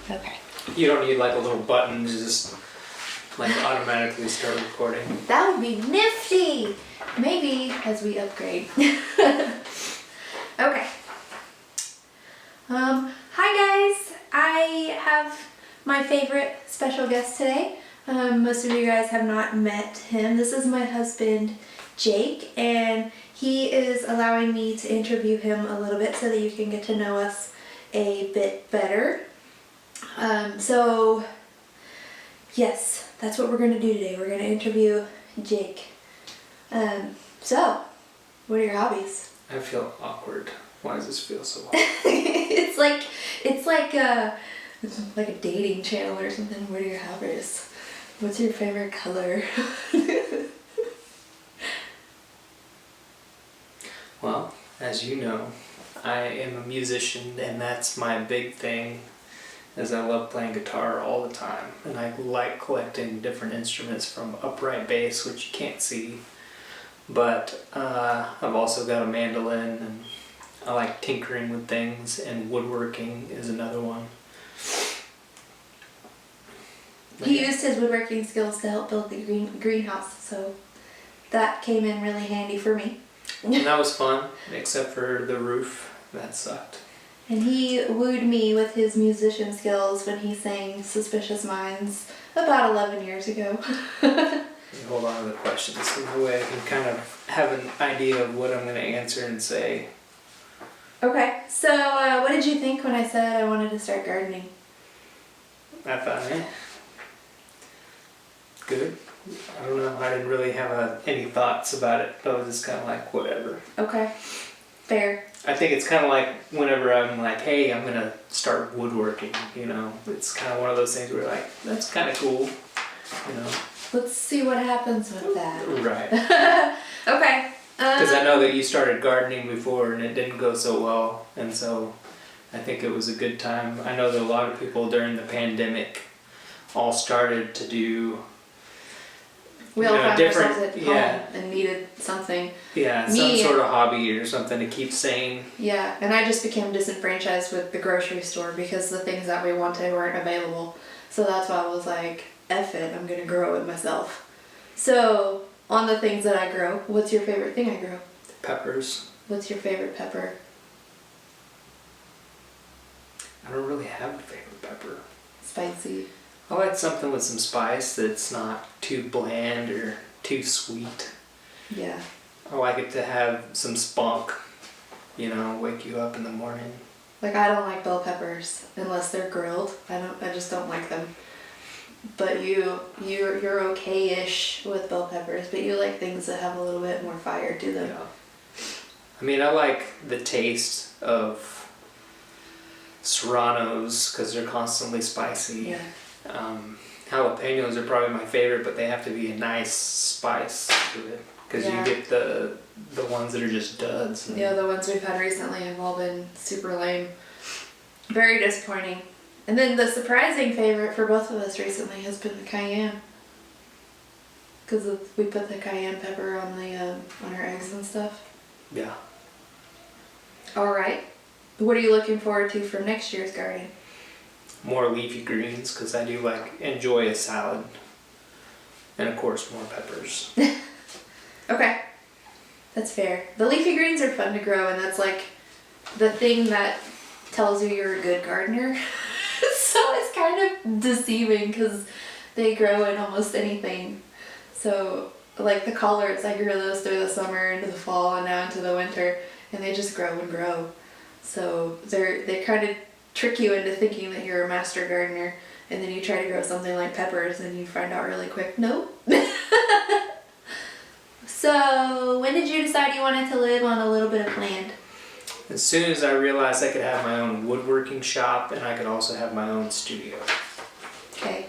Okay. You don't need like a little button to just like automatically start recording. That would be nifty! Maybe as we upgrade. Okay. Hi guys! I have my favorite special guest today. Most of you guys have not met him. This is my husband, Jake, and he is allowing me to interview him a little bit so that you can get to know us a bit better. So, yes, that's what we're going to do today. We're going to interview Jake. So, what are your hobbies? I feel awkward. Why does this feel so awkward? it's like a dating channel or something. What are your hobbies? What's your favorite color? Well, as you know, I am a musician, and that's my big thing, is I love playing guitar all the time, and I like collecting different instruments from upright bass, which you can't see, but I've also got a mandolin, and I like tinkering with things, and woodworking is another one. He used his woodworking skills to help build the greenhouse, so that came in really handy for me. And that was fun, except for the roof. That sucked. And he wooed me with his musician skills when he sang Suspicious Minds about 11 years ago. Hold on to the questions, so that way I can kind of have an idea of what I'm going to answer and say. Okay, so what did you think when I said I wanted to start gardening? I thought, good. I don't know, I didn't really have any thoughts about it. I was just kind of like, whatever. Okay, fair. I think it's kind of like whenever I'm like, hey, I'm going to start woodworking, you know. It's kind of one of those things where you're like, that's kind of cool, you know. Let's see what happens with that. Right. Okay. Because I know that you started gardening before and it didn't go so well, and so I think it was a good time. I know that a lot of people during the pandemic all started to do we all found different, ourselves at home and needed something. Yeah, some sort of hobby or something to keep sane. Yeah, and I just became disenfranchised with the grocery store because the things that we wanted weren't available. So that's why I was like, F it, I'm going to grow it myself. So, on the things that I grow, what's your favorite thing I grow? Peppers. What's your favorite pepper? I don't really have a favorite pepper. Spicy. I like something with some spice that's not too bland or too sweet. Yeah. I like it to have some spunk, you know, wake you up in the morning. Like, I don't like bell peppers unless they're grilled. I just don't like them. But you're okay-ish with bell peppers, but you like things that have a little bit more fire to them. Yeah. I mean, I like the taste of serranos because they're constantly spicy. Yeah. Jalapenos are probably my favorite, but they have to be a nice spice to it because you get the ones that are just duds. Yeah, the ones we've had recently have all been super lame. Very disappointing. And then the surprising favorite for both of us recently has been the cayenne. Because we put the cayenne pepper on on our eggs and stuff. Yeah. All right. What are you looking forward to for next year's garden? More leafy greens because I do enjoy a salad. And of course more peppers. Okay. That's fair. The leafy greens are fun to grow, and that's like the thing that tells you you're a good gardener. So it's kind of deceiving because they grow in almost anything. So like the collards, I grew those through the summer into the fall and now into the winter, and they just grow and grow. So they kind of trick you into thinking that you're a master gardener, and then you try to grow something like peppers and you find out really quick, nope. So when did you decide you wanted to live on a little bit of land? As soon as I realized I could have my own woodworking shop and I could also have my own studio. Okay.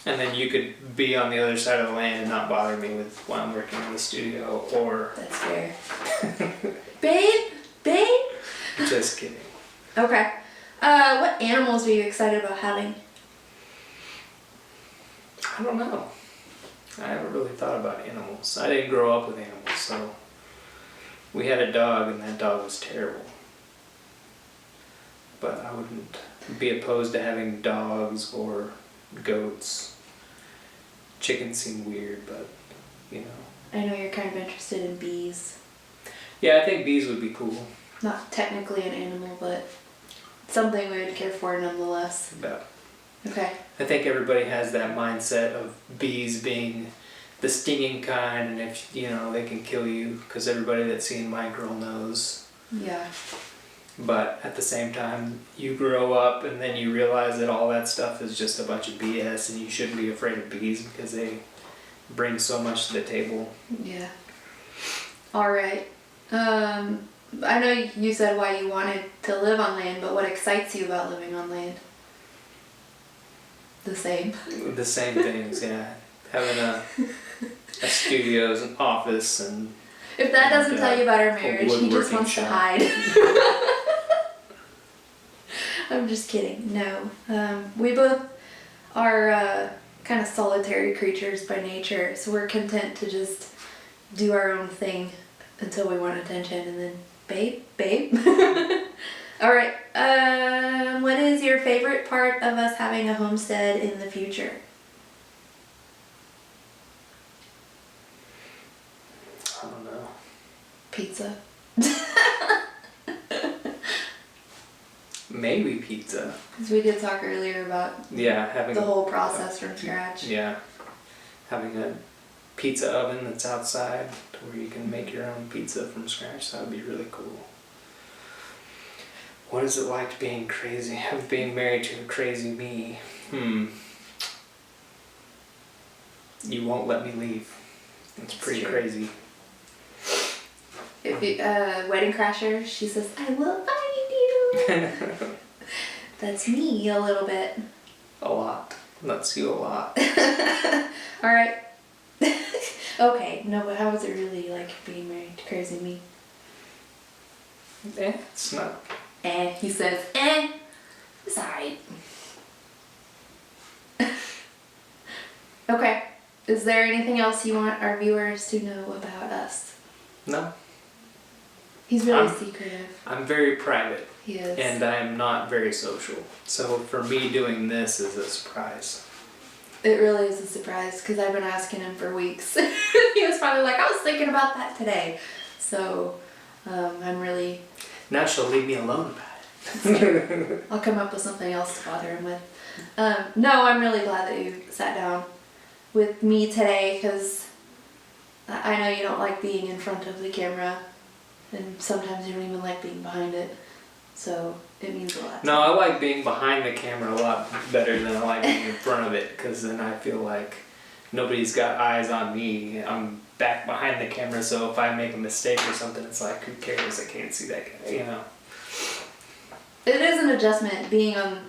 And then you could be on the other side of the land and not bother me with while I'm working in the studio, or... That's fair. Babe? Just kidding. Okay. What animals are you excited about having? I don't know. I haven't really thought about animals. I didn't grow up with animals, so... We had a dog, and that dog was terrible. But I wouldn't be opposed to having dogs or goats. Chickens seem weird, but you know. I know you're kind of interested in bees. Yeah, I think bees would be cool. Not technically an animal, but something we would care for nonetheless. Yeah. Okay. I think everybody has that mindset of bees being the stinging kind, and if you know they can kill you, because everybody that's seen My Girl knows. Yeah. But at the same time, you grow up and then you realize that all that stuff is just a bunch of BS, and you shouldn't be afraid of bees because they bring so much to the table. Yeah. All right. I know you said why you wanted to live on land, but what excites you about living on land? The same. The same things, yeah. Having a studio, an office, and if that doesn't tell you about our marriage, he just wants to hide. I'm just kidding. No. We both are kind of solitary creatures by nature, so we're content to just do our own thing until we want attention, and then babe. All right. What is your favorite part of us having a homestead in the future? I don't know. Pizza. Maybe pizza. Because we did talk earlier about having the whole process from scratch. Yeah, having a pizza oven that's outside to where you can make your own pizza from scratch. That would be really cool. What is it like being crazy? Being married to a crazy me? You won't let me leave. It's pretty crazy. If you, Wedding Crasher, she says, I will find you. That's me a little bit. A lot. That's you a lot. All right. Okay, no, but how was it really like being married to crazy me? It's not. He says, it's alright. Okay. Is there anything else you want our viewers to know about us? No. He's really secretive. I'm very private. He is. And I'm not very social. So for me, doing this is a surprise. It really is a surprise because I've been asking him for weeks. He was probably like, I was thinking about that today. So I'm really... Now she'll leave me alone about it. I'll come up with something else to bother him with. No, I'm really glad that you sat down with me today because I know you don't like being in front of the camera and sometimes you don't even like being behind it. So it means a lot. No, I like being behind the camera a lot better than I like being in front of it because then I feel like nobody's got eyes on me. I'm back behind the camera, so if I make a mistake or something, it's like, who cares? I can't see that guy, you know. It is an adjustment being on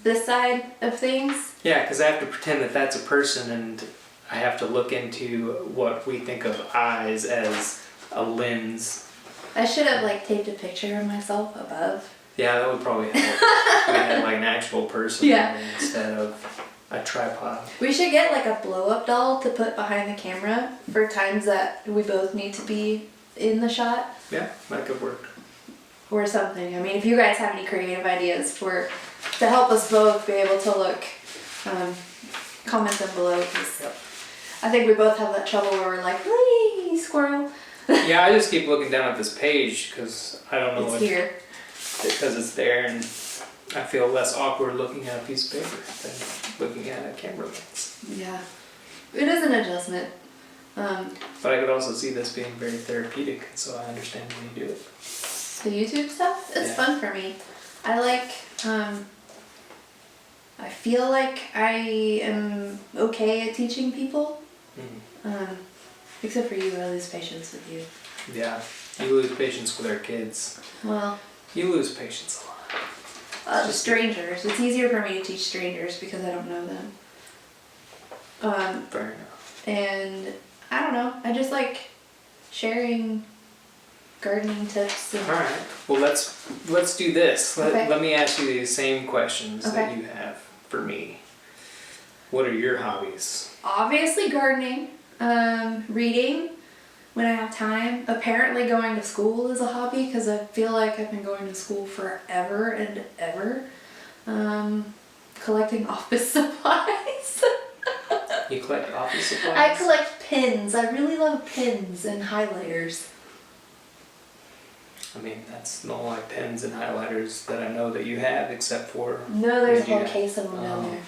this side of things. Yeah, because I have to pretend that that's a person, and I have to look into what we think of eyes as a lens. I should have like taped a picture of myself above. Yeah, that would probably help. We had like an actual person instead of a tripod. We should get like a blow-up doll to put behind the camera for times that we both need to be in the shot. Yeah, that could work. Or something. I mean, if you guys have any creative ideas to help us both be able to look, comment them below. Cause I think we both have that trouble where we're like, wee, squirrel. Yeah, I just keep looking down at this page because I don't know it's here. Because it's there, and I feel less awkward looking at a piece of paper than looking at a camera lens. Yeah, it is an adjustment. But I could also see this being very therapeutic, so I understand when you do it. The YouTube stuff, it's fun for me. I like, I feel like I am okay at teaching people. Except for you, I lose patience with you. Yeah, you lose patience with our kids. Well, you lose patience a lot. Strangers. It's easier for me to teach strangers because I don't know them. Fair enough. And I don't know. I just like sharing gardening tips. And alright, well let's do this. Let me ask you these same questions that you have for me. What are your hobbies? Obviously gardening, reading when I have time. Apparently going to school is a hobby because I feel like I've been going to school forever and ever. Collecting office supplies. You collect office supplies? I collect pins. I really love pins and highlighters. I mean, that's the only pens and highlighters that I know that you have, except for... No, there's a whole yeah. case of them down there.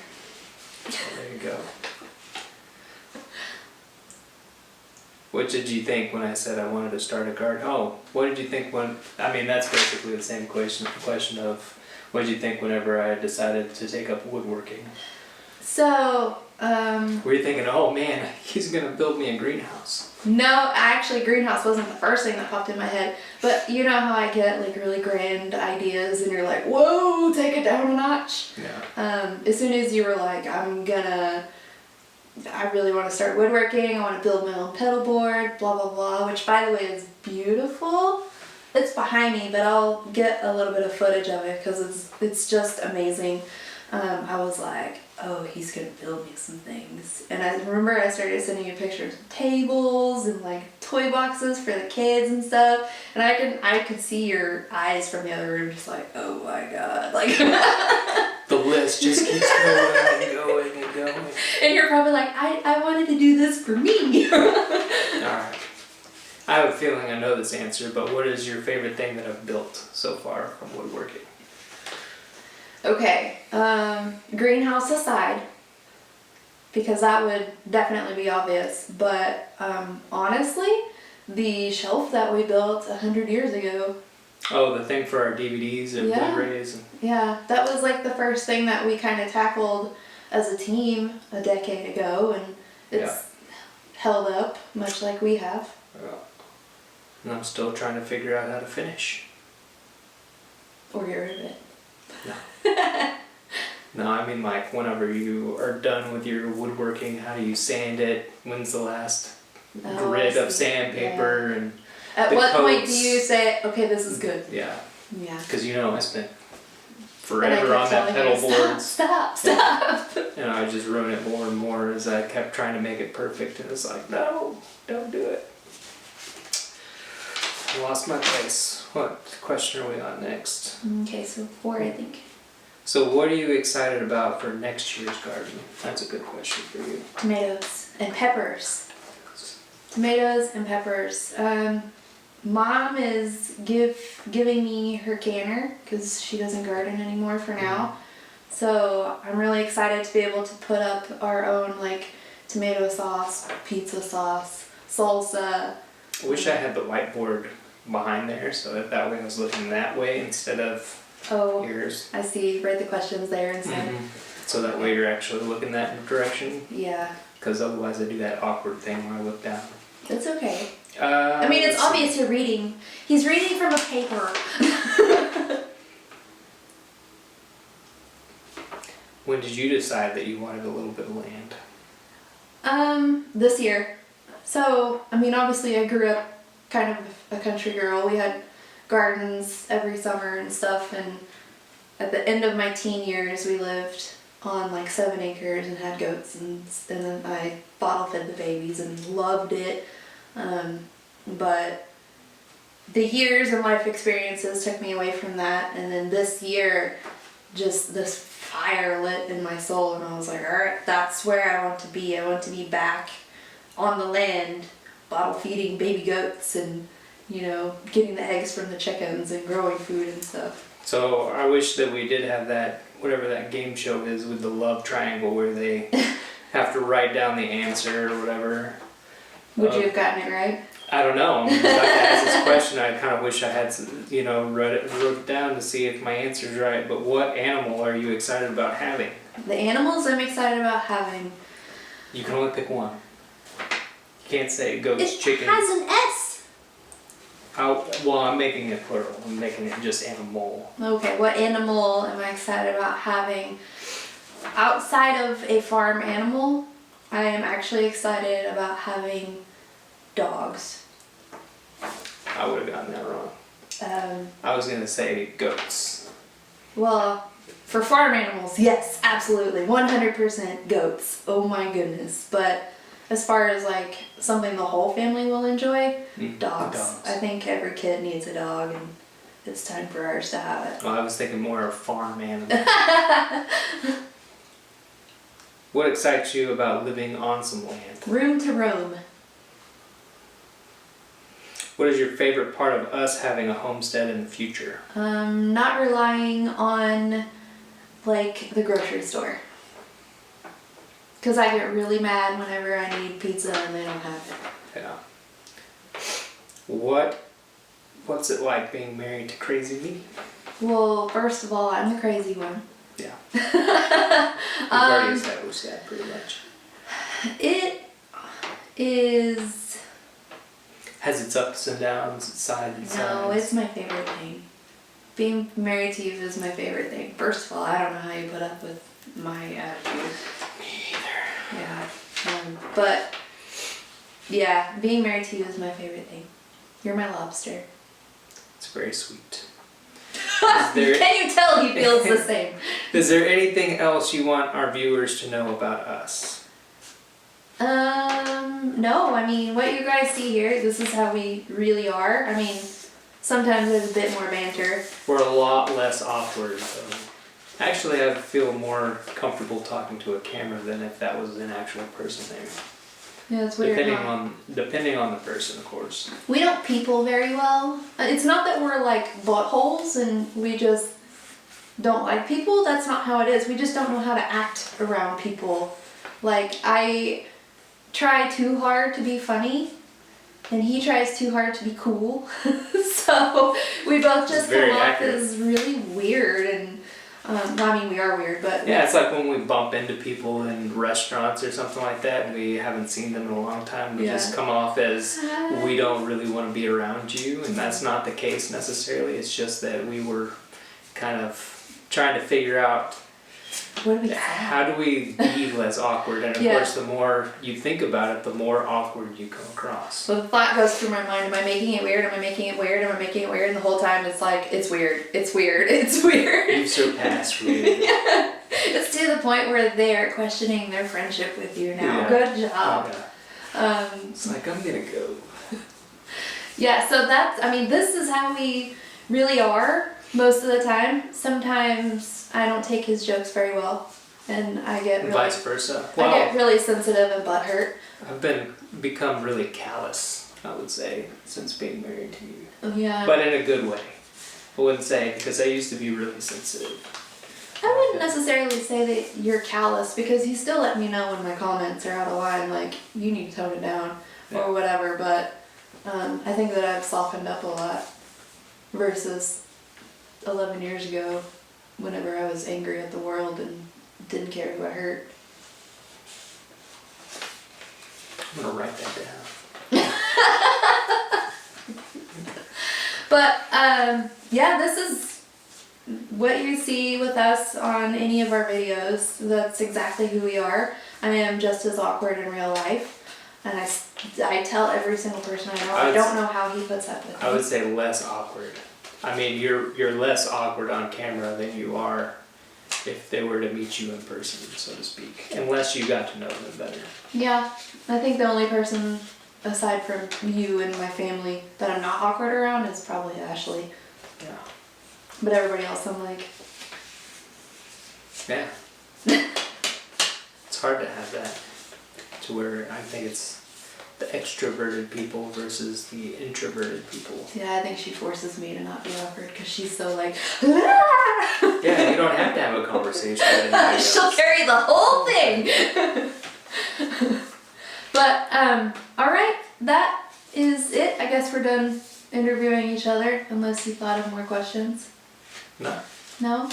There you go. What did you think when I said I wanted to start a garden? Oh, what did you think when... I mean, that's basically the same question of what did you think whenever I decided to take up woodworking? So, Were you thinking, oh man, he's going to build me a greenhouse? no, actually greenhouse wasn't the first thing that popped in my head, but you know how I get like really grand ideas and you're like, whoa, take it down a notch? Yeah. As soon as you were like, I really want to start woodworking, I want to build my own pedal board, blah blah blah, which by the way is beautiful. It's behind me, but I'll get a little bit of footage of it because it's just amazing. I was like, oh, he's gonna build me some things. And I remember I started sending you pictures of tables and like toy boxes for the kids and stuff. And I could see your eyes from the other room just like, oh my god. Like the list just keeps going and going and going. And you're probably like, I wanted to do this for me. Alright. I have a feeling I know this answer, but what is your favorite thing that I've built so far from woodworking? Okay, greenhouse aside, because that would definitely be obvious, but honestly, the shelf that we built 100 years ago. Oh, the thing for our DVDs and Yeah. Blu-rays? Yeah, that was like the first thing that we kind of tackled as a team a decade ago, and it's held up much like we have. Yeah. And I'm still trying to figure out how to finish. Or get rid of it. No, I mean like whenever you are done with your woodworking, how do you sand it? When's the last grid of sandpaper and At the what point coats? do you say, okay, this is good? Yeah, Yeah. because you know I spent And I forever kept on that telling pedal you, board. Stop. And I just ruin it more and more as I kept trying to make it perfect, and it's like, no, don't do it. I lost my place. What question are we on next? Okay, so 4, I think. So what are you excited about for next year's garden? That's a good question for you. Tomatoes and peppers. Tomatoes and peppers. Mom is giving me her canner because she doesn't garden anymore for now. So I'm really excited to be able to put up our own like tomato sauce, pizza sauce, salsa. I wish I had the whiteboard behind there so that way I was looking that way instead of yours. I see. Write the questions there instead. So that way you're actually looking that direction. Yeah. Because otherwise I do that awkward thing when I look down. That's okay. I mean, it's obvious you're reading. He's reading from a paper. When did you decide that you wanted a little bit of land? This year. So, I mean, obviously I grew up kind of a country girl. We had gardens every summer and stuff, and at the end of my teen years we lived on like 7 acres and had goats, and then I bottle fed the babies and loved it. But the years and life experiences took me away from that, and then this year just this fire lit in my soul, and I was like, alright, that's where I want to be. I want to be back on the land, bottle feeding baby goats and, you know, getting the eggs from the chickens and growing food and stuff. So I wish that we did have that, whatever that game show is with the love triangle where they have to write down the answer or whatever. Would you have gotten it right? I don't know. I'm about to ask this question. I kind of wish I had, wrote it down to see if my answer's right. But what animal are you excited about having? The animals I'm excited about having. You can only pick one. You can't say goats, chickens. It has an S. Well, I'm making it plural. I'm making it just animal. Okay, what animal am I excited about having? Outside of a farm animal, I am actually excited about having dogs. I would have gotten that wrong. I was going to say goats. Well, for farm animals, yes, absolutely. 100% goats. Oh my goodness. But as far as like something the whole family will enjoy, dogs. I think every kid needs a dog, and it's time for ours to have it. Well, I was thinking more of farm animal. What excites you about living on some land? Room to roam. What is your favorite part of us having a homestead in the future? Not relying on like the grocery store. Because I get really mad whenever I need pizza and they don't have it. Yeah. What's it like being married to Crazy Me? Well, first of all, I'm the crazy one. Yeah. We've already established that pretty much. It is... Has its ups and downs, its sides and sides. No, it's my favorite thing. Being married to you is my favorite thing. First of all, I don't know how you put up with my attitude. Me either. Yeah. But, yeah, being married to you is my favorite thing. You're my lobster. It's very sweet. Can you tell he feels the same? Is there anything else you want our viewers to know about us? No, I mean, what you guys see here, this is how we really are. I mean, sometimes there's a bit more banter. We're a lot less awkward. Actually, I feel more comfortable talking to a camera than if that was an actual person there. Yeah, it's weird. Depending on the person, of course. We don't people very well. It's not that we're like buttholes and we just don't like people. That's not how it is. We just don't know how to act around people. Like, I try too hard to be funny and he tries too hard to be cool. So we both just come off as really weird and I mean, we are weird, but... Yeah, it's like when we bump into people in restaurants or something like that and we haven't seen them in a long time, we just come off as we don't really want to be around you, and that's not the case necessarily. It's just that we were kind of trying to figure out how do we be less awkward, and of course the more you think about it, the more awkward you come across. So the thought goes through my mind, am I making it weird, am I making it weird, am I making it weird, and the whole time it's like, it's weird, it's weird, it's weird. You've surpassed weird. Yeah. It's to the point where they're questioning their friendship with you now. Yeah. Good job. Yeah. It's like, I'm gonna go. Yeah, so that's, I mean, this is how we really are most of the time. Sometimes I don't take his jokes very well, and I get really... Vice versa. Well, I get really sensitive and butthurt. I've become really callous, I would say, since being married to you. Yeah. But in a good way. I wouldn't say, because I used to be really sensitive. I wouldn't necessarily say that you're callous, because you still let me know when my comments are out of line, like, you need to tone it down, or whatever, but I think that I've softened up a lot versus 11 years ago, whenever I was angry at the world and didn't care who I hurt. I'm gonna write that down. But yeah, this is what you see with us on any of our videos. That's exactly who we are. I am just as awkward in real life, and I tell every single person I know. I don't know how he puts up with it. I would say less awkward. I mean, you're less awkward on camera than you are if they were to meet you in person, so to speak. Unless you got to know them better. Yeah, I think the only person aside from you and my family that I'm not awkward around is probably Ashley. Yeah. But everybody else I'm like... Yeah. It's hard to have that, to where I think it's the extroverted people versus the introverted people. Yeah, I think she forces me to not be awkward because she's so like... Yeah, you don't have to have a conversation with anybody else. She'll carry the whole thing! But, alright, that is it. I guess we're done interviewing each other, unless you thought of more questions. No. No?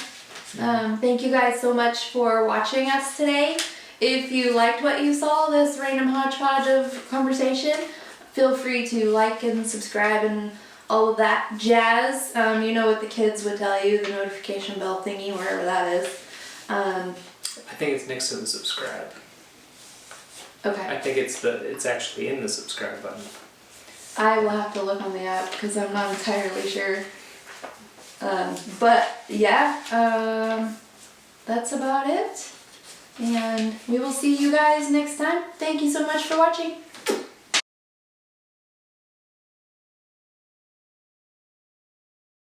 Thank you guys so much for watching us today. If you liked what you saw, this random hodgepodge of conversation, feel free to like and subscribe and all of that jazz. You know what the kids would tell you, the notification bell thingy, wherever that is. I think it's next to the subscribe. Okay. I think it's actually in the subscribe button. I will have to look on the app because I'm not entirely sure. But yeah, that's about it. And we will see you guys next time. Thank you so much for watching.